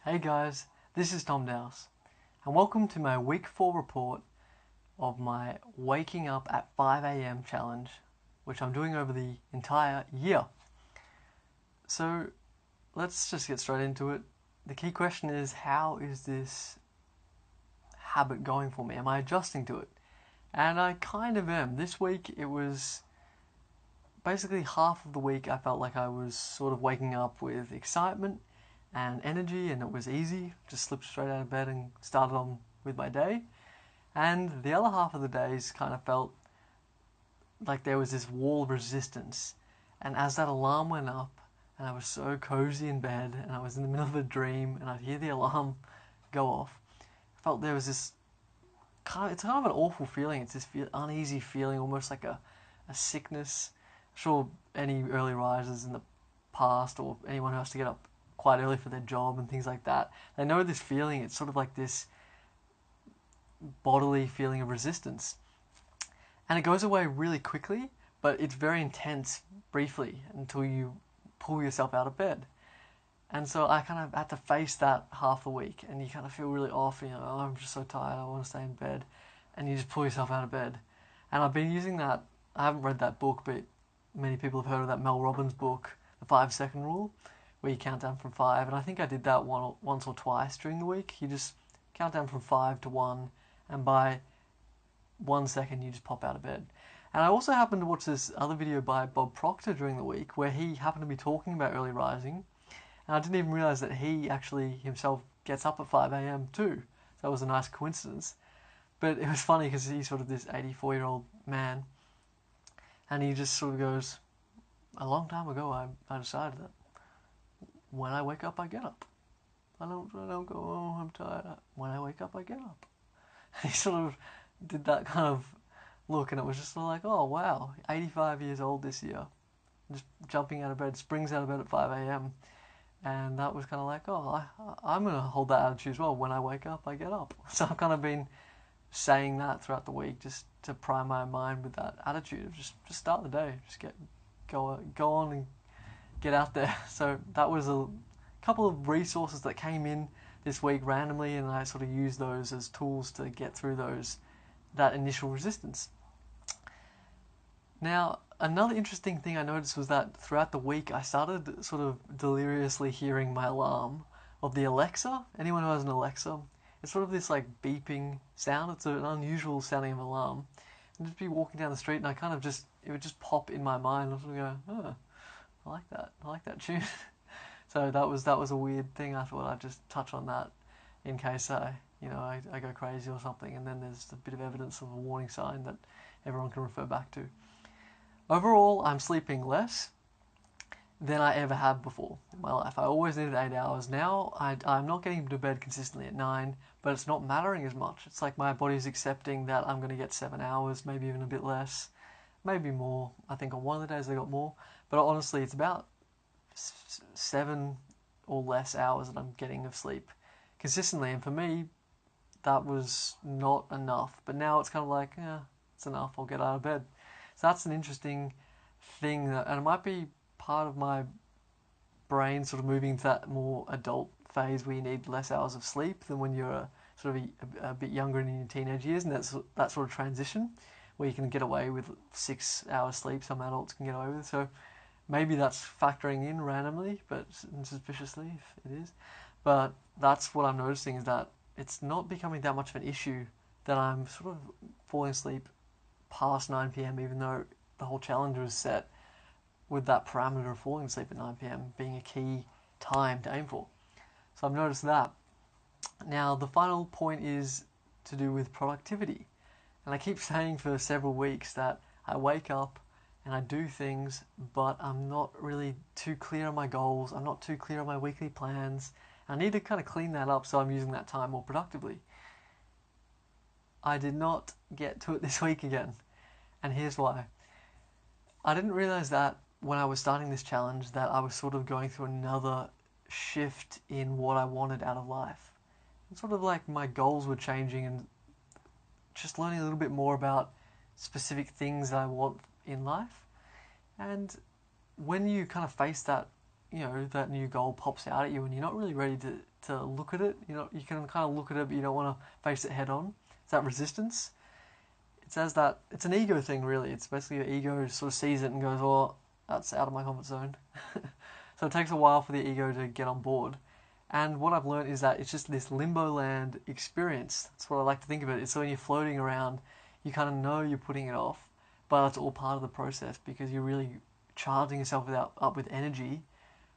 Hey guys, this is Tom Dowse, and welcome to my week 4 report of my waking up at 5 a.m. challenge, which I'm doing over the entire year. So let's just get straight into it. The key question is, how is this habit going for me? Am I adjusting to it? And I kind of am. This week it was basically half of the week I felt like I was sort of waking up with excitement and energy, and it was easy, just slipped straight out of bed and started on with my day. And the other half of the days kind of felt like there was this wall of resistance. And as that alarm went up, and I was so cozy in bed, and I was in the middle of a dream, and I'd hear the alarm go off, I felt there was this it's kind of an awful feeling. It's this uneasy feeling, almost like a sickness. I'm sure any early risers in the past, or anyone who has to get up quite early for their job and things like that, they know this feeling. It's sort of like this bodily feeling of resistance. And it goes away really quickly, but it's very intense briefly until you pull yourself out of bed. And so I kind of had to face that half the week, and you kind of feel really off, oh, I'm just so tired, I want to stay in bed. And you just pull yourself out of bed. And I've been using that. I haven't read that book, but many people have heard of that Mel Robbins book, The 5-Second Rule, where you count down from 5. And I think I did that once or twice during the week. You just count down from 5 to 1, and by 1 second you just pop out of bed. And I also happened to watch this other video by Bob Proctor during the week, where he happened to be talking about early rising. And I didn't even realise that he actually himself gets up at 5 a.m. too. So that was a nice coincidence. But it was funny because he's sort of this 84-year-old man, and he just sort of goes, a long time ago I decided that when I wake up I get up. I don't go, oh, I'm tired. When I wake up I get up. He sort of did that kind of look, and it was just sort of like, oh wow, 85 years old this year, just jumping out of bed, springs out of bed at 5 a.m. And that was kind of like, oh, I'm going to hold that attitude as well. When I wake up, I get up. So I've kind of been saying that throughout the week, just to prime my mind with that attitude of just start the day, just go on and get out there. So that was a couple of resources that came in this week randomly, and I sort of used those as tools to get through that initial resistance. Now, another interesting thing I noticed was that throughout the week I started sort of deliriously hearing my alarm of the Alexa. Anyone who has an Alexa, it's sort of this like beeping sound. It's an unusual sounding of alarm. And just be walking down the street, and it would just pop in my mind. I would go, oh, I like that tune. So that was a weird thing. I thought I'd just touch on that in case I go crazy or something, and then there's a bit of evidence of a warning sign that everyone can refer back to. Overall, I'm sleeping less than I ever have before in my life. I always needed 8 hours. Now I'm not getting to bed consistently at 9, but it's not mattering as much. It's like my body's accepting that I'm going to get 7 hours, maybe even a bit less, maybe more. I think on one of the days I got more, but honestly it's about 7 or less hours that I'm getting of sleep consistently, and for me that was not enough. But now it's kind of like, yeah, it's enough, I'll get out of bed. So that's an interesting thing, and it might be part of my brain sort of moving into that more adult phase where you need less hours of sleep than when you're sort of a bit younger in your teenage years, and that sort of transition where you can get away with 6 hours sleep. Some adults can get away with. So maybe that's factoring in randomly, but suspiciously, if it is. But that's what I'm noticing, is that it's not becoming that much of an issue that I'm sort of falling asleep past 9 p.m, even though the whole challenge was set with that parameter of falling asleep at 9 p.m. being a key time to aim for. So I've noticed that. Now, the final point is to do with productivity. And I keep saying for several weeks that I wake up and I do things, but I'm not really too clear on my goals. I'm not too clear on my weekly plans. I need to kind of clean that up so I'm using that time more productively. I did not get to it this week again, and here's why. I didn't realize that when I was starting this challenge that I was sort of going through another shift in what I wanted out of life. It's sort of like my goals were changing, and just learning a little bit more about specific things that I want in life. And when you kind of face that, that new goal pops out at you and you're not really ready to to look at it. You can kind of look at it, but you don't want to face it head on. It's that resistance. It says that it's an ego thing, really. It's basically your ego sort of sees it and goes, "Oh, that's out of my comfort zone." So it takes a while for the ego to get on board. And what I've learned is that it's just this limbo land experience. That's what I like to think of it. It's so when you're floating around, you kind of know you're putting it off, but it's all part of the process because you're really charging yourself up with energy,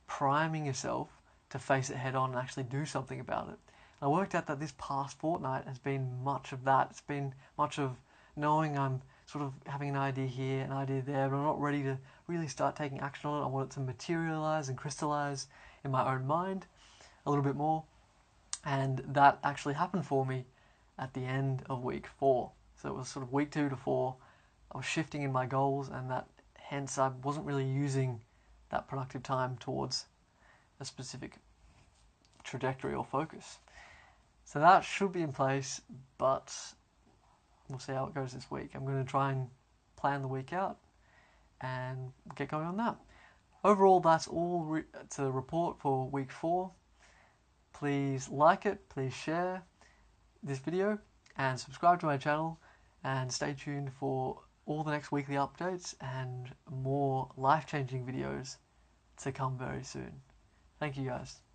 priming yourself to face it head on and actually do something about it. And I worked out that this past fortnight has been much of that. It's been much of knowing I'm sort of having an idea here, an idea there, but I'm not ready to really start taking action on it. I want it to materialize and crystallize in my own mind a little bit more. And that actually happened for me at the end of week 4. So it was sort of week 2 to 4. I was shifting in my goals, and that hence I wasn't really using that productive time towards a specific trajectory or focus. So that should be in place, but we'll see how it goes this week. I'm going to try and plan the week out and get going on that. Overall, that's all to report for week 4. Please like it, please share this video, and subscribe to my channel, and stay tuned for all the next weekly updates and more life-changing videos to come very soon. Thank you guys.